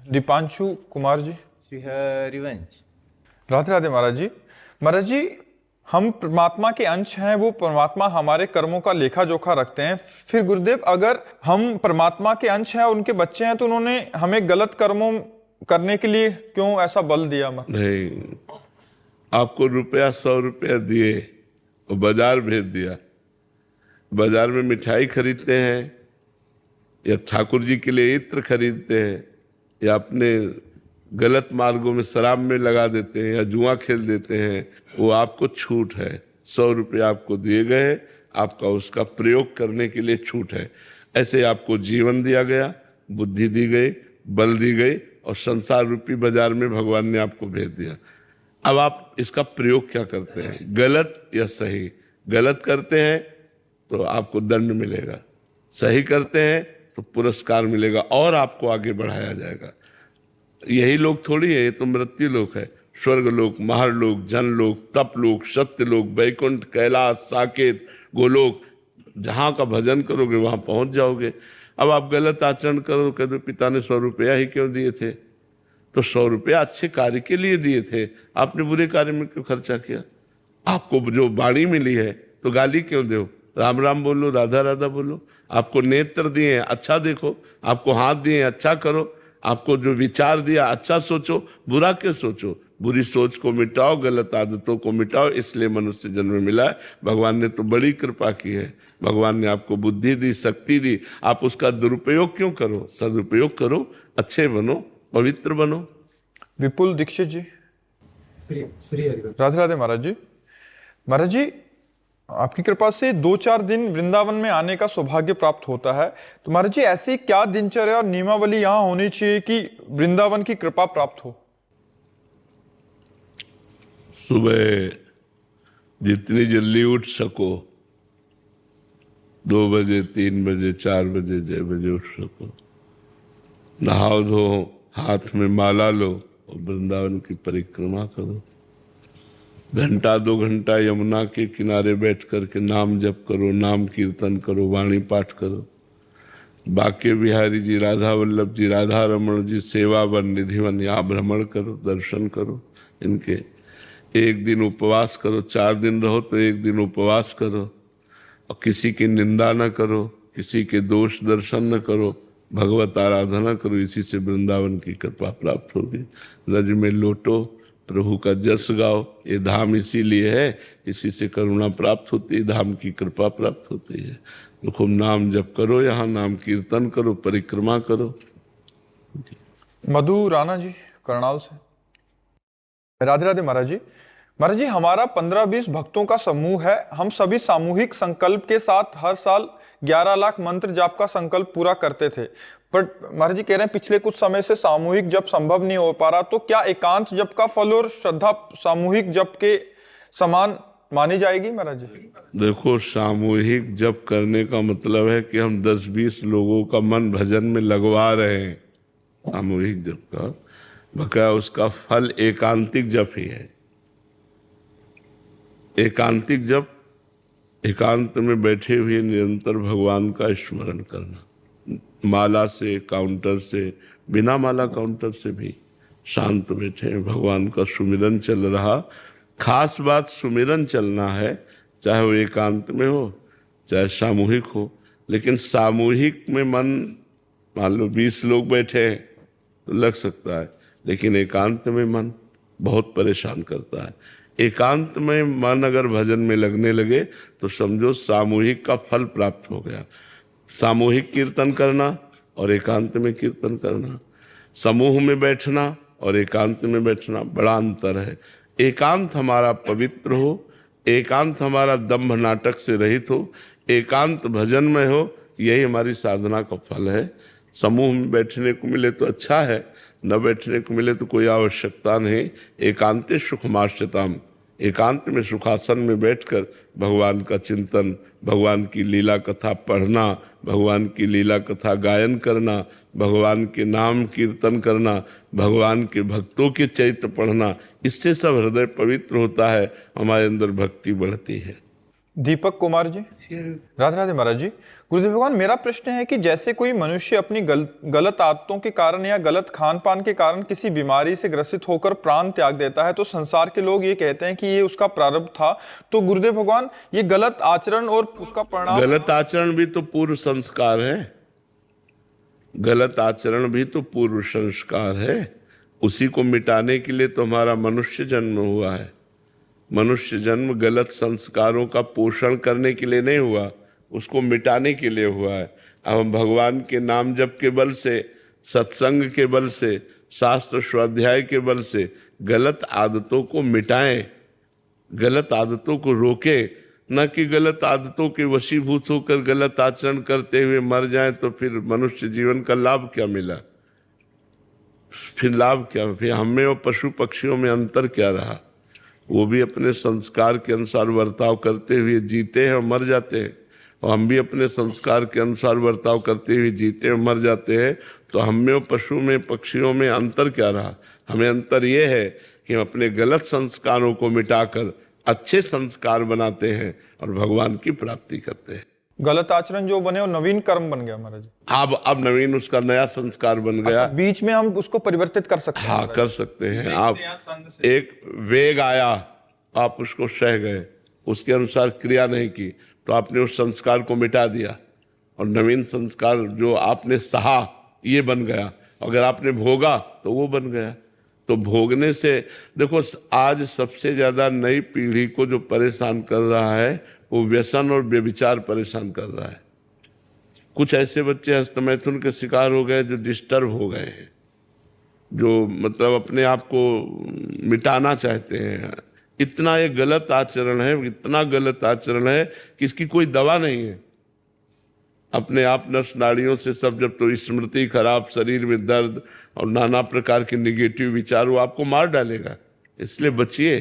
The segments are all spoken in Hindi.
दीपांशु कुमार जी। श्री हरिवंश। राधे राधे महाराज जी। महाराज जी, हम परमात्मा के अंश हैं, वो परमात्मा हमारे कर्मों का लेखा जोखा रखते हैं। फिर गुरुदेव, अगर हम परमात्मा के अंश हैं और उनके बच्चे हैं, तो उन्होंने हमें गलत कर्मों करने के लिए क्यों ऐसा बल दिया? नहीं, आपको रुपया 100 रुपया दिए और बाजार भेज दिया। बाजार में मिठाई खरीदते हैं या ठाकुर जी के लिए इत्र खरीदते हैं या अपने गलत मार्गों में शराब में लगा देते हैं या जुआ खेल देते हैं, वो आपको छूट है। 100 रुपया आपको दिए गए, आपका उसका प्रयोग करने के लिए छूट है। ऐसे आपको जीवन दिया गया, बुद्धि दी गई, बल दी गई और संसार रूपी बाजार में भगवान ने आपको भेज दिया। अब आप इसका प्रयोग क्या करते हैं, गलत या सही? गलत करते हैं तो आपको दंड मिलेगा, सही करते हैं तो पुरस्कार मिलेगा और आपको आगे बढ़ाया जाएगा। यही लोग थोड़ी है, ये तो मृत्यु लोक है। स्वर्ग लोक, महारलोक, जनलोक, तपलोक, सत्यलोक, वैकुंठ, कैलाश, साकेत, गोलोक, जहाँ का भजन करोगे वहाँ पहुँच जाओगे। अब आप गलत आचरण करो, कह दो पिता ने 100 रुपया ही क्यों दिए थे? तो 100 रुपया अच्छे कार्य के लिए दिए थे, आपने बुरे कार्य में क्यों खर्चा किया? आपको जो वाणी मिली है तो गाली क्यों दो? राम राम बोलो, राधा राधा बोलो। आपको नेत्र दिए हैं, अच्छा देखो। आपको हाथ दिए हैं, अच्छा करो। आपको जो विचार दिया, अच्छा सोचो, बुरा क्यों सोचो? बुरी सोच को मिटाओ, गलत आदतों को मिटाओ। इसलिए मनुष्य जन्म मिला है। भगवान ने तो बड़ी कृपा की है। भगवान ने आपको बुद्धि दी, शक्ति दी, आप उसका दुरुपयोग क्यों करो? सदुपयोग करो, अच्छे बनो, पवित्र बनो। विपुल दीक्षित जी। श्री राधे राधे महाराज जी। महाराज जी, आपकी कृपा से 2-4 दिन वृंदावन में आने का सौभाग्य प्राप्त होता है। तो महाराज जी, ऐसी क्या दिनचर्या और नियमावली यहाँ होनी चाहिए कि वृंदावन की कृपा प्राप्त हो? सुबह जितनी जल्दी उठ सको, 2 बजे, 3 बजे, 4 बजे, 6 बजे उठ सको, नहाओ धो, हाथ में माला लो और वृंदावन की परिक्रमा करो। 1-2 घंटा यमुना के किनारे बैठ करके नाम जप करो, नाम कीर्तन करो, वाणी पाठ करो। बाके बिहारी जी, राधा वल्लभ जी, राधा रमण जी, सेवा वन, निधिवन, यहाँ भ्रमण करो, दर्शन करो इनके। एक दिन उपवास करो, 4 दिन रहो तो 1 दिन उपवास करो और किसी की निंदा न करो, किसी के दोष दर्शन न करो, भगवत आराधना करो। इसी से वृंदावन की कृपा प्राप्त होगी। रज में लोटो, प्रभु का जस गाओ। ये धाम इसीलिए है, इसी से करुणा प्राप्त होती है, धाम की कृपा प्राप्त होती है। तो खूब नाम जप करो, यहाँ नाम कीर्तन करो, परिक्रमा करो। मधु राणा जी करनाल से। राधे राधे महाराज जी। महाराज जी, हमारा 15-20 भक्तों का समूह है। हम सभी सामूहिक संकल्प के साथ हर साल 11 लाख मंत्र जाप का संकल्प पूरा करते थे। पर महाराज जी कह रहे हैं पिछले कुछ समय से सामूहिक जप संभव नहीं हो पा रहा। तो क्या एकांत जप का फल और श्रद्धा सामूहिक जप के समान मानी जाएगी महाराज जी? देखो, सामूहिक जप करने का मतलब है कि हम 10-20 लोगों का मन भजन में लगवा रहे हैं। सामूहिक जप का बकाया उसका फल एकांतिक जप ही है। एकांतिक जप, एकांत में बैठे हुए निरंतर भगवान का स्मरण करना, माला से, काउंटर से, बिना माला काउंटर से भी शांत बैठे भगवान का सुमिरन चल रहा। खास बात सुमिरन चलना है, चाहे वो एकांत में हो चाहे सामूहिक हो। लेकिन सामूहिक में मन, मान लो 20 लोग बैठे हैं तो लग सकता है, लेकिन एकांत में मन बहुत परेशान करता है। एकांत में मन अगर भजन में लगने लगे तो समझो सामूहिक का फल प्राप्त हो गया। सामूहिक कीर्तन करना और एकांत में कीर्तन करना, समूह में बैठना और एकांत में बैठना, बड़ा अंतर है। एकांत हमारा पवित्र हो, एकांत हमारा दंभ नाटक से रहित हो, एकांत भजन में हो, यही हमारी साधना का फल है। समूह में बैठने को मिले तो अच्छा है, न बैठने को मिले तो कोई आवश्यकता नहीं। एकांते सुखमाश्यताम, एकांत में सुखासन में बैठकर भगवान का चिंतन, भगवान की लीला कथा पढ़ना, भगवान की लीला कथा गायन करना, भगवान के नाम कीर्तन करना, भगवान के भक्तों के चरित्र पढ़ना, इससे सब हृदय पवित्र होता है, हमारे अंदर भक्ति बढ़ती है। दीपक कुमार जी, राधे राधे महाराज जी। गुरुदेव भगवान, मेरा प्रश्न है कि जैसे कोई मनुष्य अपनी गलत आदतों के कारण या गलत खान पान के कारण किसी बीमारी से ग्रसित होकर प्राण त्याग देता है, तो संसार के लोग ये कहते हैं कि ये उसका प्रारब्ध था। तो गुरुदेव भगवान, ये गलत आचरण और उसका परिणाम। गलत आचरण भी तो पूर्व संस्कार है, गलत आचरण भी तो पूर्व संस्कार है। उसी को मिटाने के लिए तो हमारा मनुष्य जन्म हुआ है। मनुष्य जन्म गलत संस्कारों का पोषण करने के लिए नहीं हुआ, उसको मिटाने के लिए हुआ है। अब हम भगवान के नाम जप के बल से, सत्संग के बल से, शास्त्र स्वाध्याय के बल से गलत आदतों को मिटाएं, गलत आदतों को रोकें, न कि गलत आदतों के वशीभूत होकर गलत आचरण करते हुए मर जाएं तो फिर मनुष्य जीवन का लाभ क्या मिला? फिर लाभ क्या? फिर हमें और पशु पक्षियों में अंतर क्या रहा? वो भी अपने संस्कार के अनुसार बर्ताव करते हुए जीते हैं और मर जाते हैं, और हम भी अपने संस्कार के अनुसार बर्ताव करते हुए जीते और मर जाते हैं। तो हमें और पशु में, पक्षियों में अंतर क्या रहा? हमें अंतर ये है कि हम अपने गलत संस्कारों को मिटाकर अच्छे संस्कार बनाते हैं और भगवान की प्राप्ति करते हैं। गलत आचरण जो बने वो नवीन कर्म बन गया महाराज जी। अब नवीन उसका नया संस्कार बन गया। बीच में हम उसको परिवर्तित कर सकते हैं। हाँ, कर सकते हैं। आप एक वेग आया, आप उसको सह गए, उसके अनुसार क्रिया नहीं की, तो आपने उस संस्कार को मिटा दिया और नवीन संस्कार जो आपने सहा ये बन गया। अगर आपने भोगा तो वो बन गया। तो भोगने से देखो, आज सबसे ज्यादा नई पीढ़ी को जो परेशान कर रहा है वो व्यसन और व्यभिचार परेशान कर रहा है। कुछ ऐसे बच्चे हस्तमैथुन के शिकार हो गए जो डिस्टर्ब हो गए हैं, जो मतलब अपने आप को मिटाना चाहते हैं। इतना ये गलत आचरण है, इतना गलत आचरण है कि इसकी कोई दवा नहीं है। अपने आप नस नाड़ियों से सब, जब तो स्मृति खराब, शरीर में दर्द और नाना प्रकार के निगेटिव विचार, वो आपको मार डालेगा। इसलिए बचिए,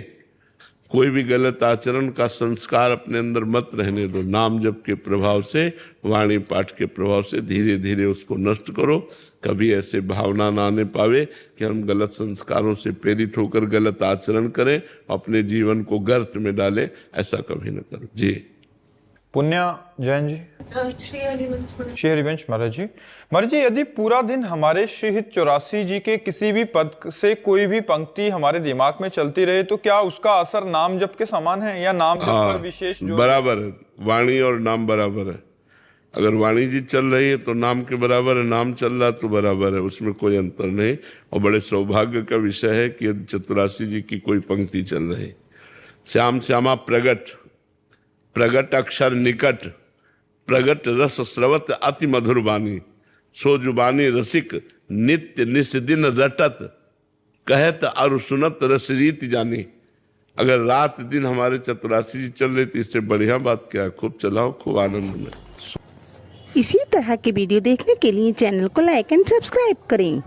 कोई भी गलत आचरण का संस्कार अपने अंदर मत रहने दो। नाम जप के प्रभाव से, वाणी पाठ के प्रभाव से धीरे धीरे उसको नष्ट करो। कभी ऐसे भावना ना आने पावे कि हम गलत संस्कारों से प्रेरित होकर गलत आचरण करें, अपने जीवन को गर्त में डालें। ऐसा कभी न करो जी। पुण्या जैन जी, श्री हरिवंश महाराज जी। महाराज जी, यदि पूरा दिन हमारे श्री 84 जी के किसी भी पद से कोई भी पंक्ति हमारे दिमाग में चलती रहे, तो क्या उसका असर नाम जप के समान है या नाम जप पर विशेष जो बराबर है? वाणी और नाम बराबर है। अगर वाणी जी चल रही है तो नाम के बराबर है, नाम चल रहा तो बराबर है, उसमें कोई अंतर नहीं। और बड़े सौभाग्य का विषय है कि यदि 84 जी की कोई पंक्ति चल रही, श्याम श्यामा प्रगट, प्रगट अक्षर निकट, प्रगट रस स्रवत अति मधुर बानी, सो जुबानी रसिक नित्य निस्दिन रटत, कहत और सुनत रस रीत जानी। अगर रात दिन हमारे 84 जी चल रही थी, इससे बढ़िया बात क्या है? खूब चलाओ, खूब आनंद में। इसी तरह के वीडियो देखने के लिए चैनल को लाइक एंड सब्सक्राइब करें।